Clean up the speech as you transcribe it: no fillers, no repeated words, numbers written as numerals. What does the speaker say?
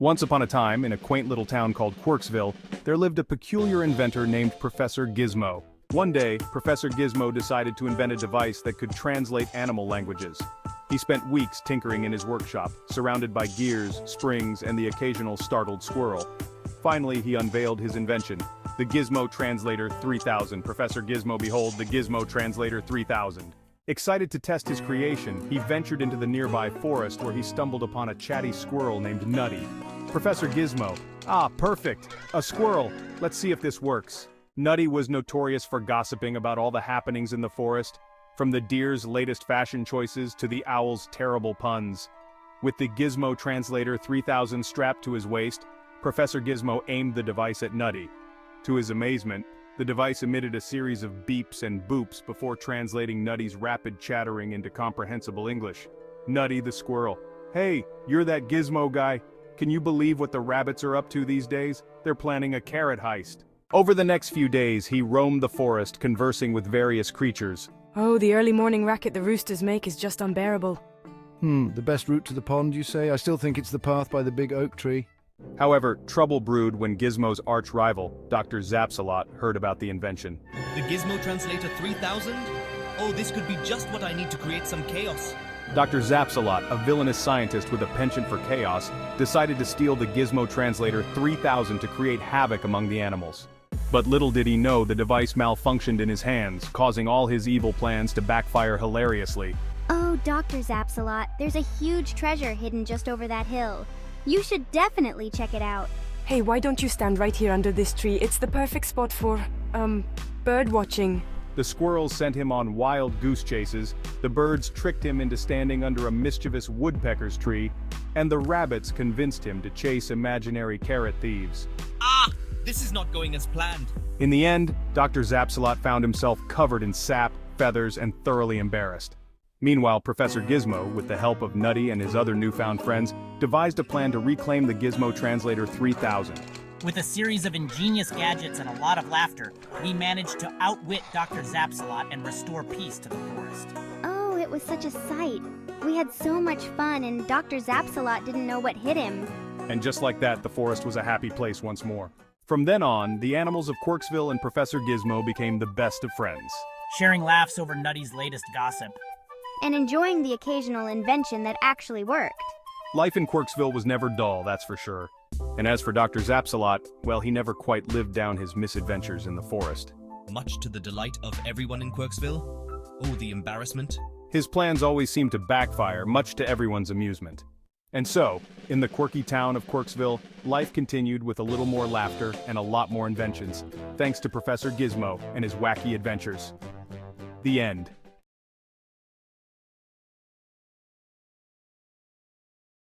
Once upon a time, in a quaint little town called Quirksville, there lived a peculiar inventor named Professor Gizmo. One day, Professor Gizmo decided to invent a device that could translate animal languages. He spent weeks tinkering in his workshop, surrounded by gears, springs, and the occasional startled squirrel. Finally, he unveiled his invention, the Gizmo-Translator 3000. Professor Gizmo, behold, the Gizmo-Translator 3000. Excited to test his creation, he ventured into the nearby forest where he stumbled upon a chatty squirrel named Nutty. Professor Gizmo, perfect! A squirrel! Let's see if this works. Nutty was notorious for gossiping about all the happenings in the forest, from the deer's latest fashion choices to the owl's terrible puns. With the Gizmo-Translator 3000 strapped to his waist, Professor Gizmo aimed the device at Nutty. To his amazement, the device emitted a series of beeps and boops before translating Nutty's rapid chattering into comprehensible English. Nutty the Squirrel. Hey, you're that Gizmo guy. Can you believe what the rabbits are up to these days? They're planning a carrot heist. Over the next few days, he roamed the forest, conversing with various creatures. Oh, the early morning racket the roosters make is just unbearable. The best route to the pond, you say? I still think it's the path by the big oak tree. However, trouble brewed when Gizmo's arch-rival, Dr. Zapsalot, heard about the invention. The Gizmo-Translator 3000? Oh, this could be just what I need to create some chaos. Dr. Zapsalot, a villainous scientist with a penchant for chaos, decided to steal the Gizmo-Translator 3000 to create havoc among the animals. But little did he know the device malfunctioned in his hands, causing all his evil plans to backfire hilariously. Oh, Dr. Zapsalot, there's a huge treasure hidden just over that hill. You should definitely check it out. Hey, why don't you stand right here under this tree? It's the perfect spot for, bird watching. The squirrels sent him on wild goose chases, the birds tricked him into standing under a mischievous woodpecker's tree, and the rabbits convinced him to chase imaginary carrot thieves. This is not going as planned. In the end, Dr. Zapsalot found himself covered in sap, feathers, and thoroughly embarrassed. Meanwhile, Professor Gizmo, with the help of Nutty and his other newfound friends, devised a plan to reclaim the Gizmo-Translator 3000. With a series of ingenious gadgets and a lot of laughter, we managed to outwit Dr. Zapsalot and restore peace to the forest. Oh, it was such a sight. We had so much fun and Dr. Zapsalot didn't know what hit him. And just like that, the forest was a happy place once more. From then on, the animals of Quirksville and Professor Gizmo became the best of friends. Sharing laughs over Nutty's latest gossip. And enjoying the occasional invention that actually worked. Life in Quirksville was never dull, that's for sure. And as for Dr. Zapsalot, well, he never quite lived down his misadventures in the forest. Much to the delight of everyone in Quirksville. Oh, the embarrassment. His plans always seemed to backfire, much to everyone's amusement. And so, in the quirky town of Quirksville, life continued with a little more laughter and a lot more inventions, thanks to Professor Gizmo and his wacky adventures. The end.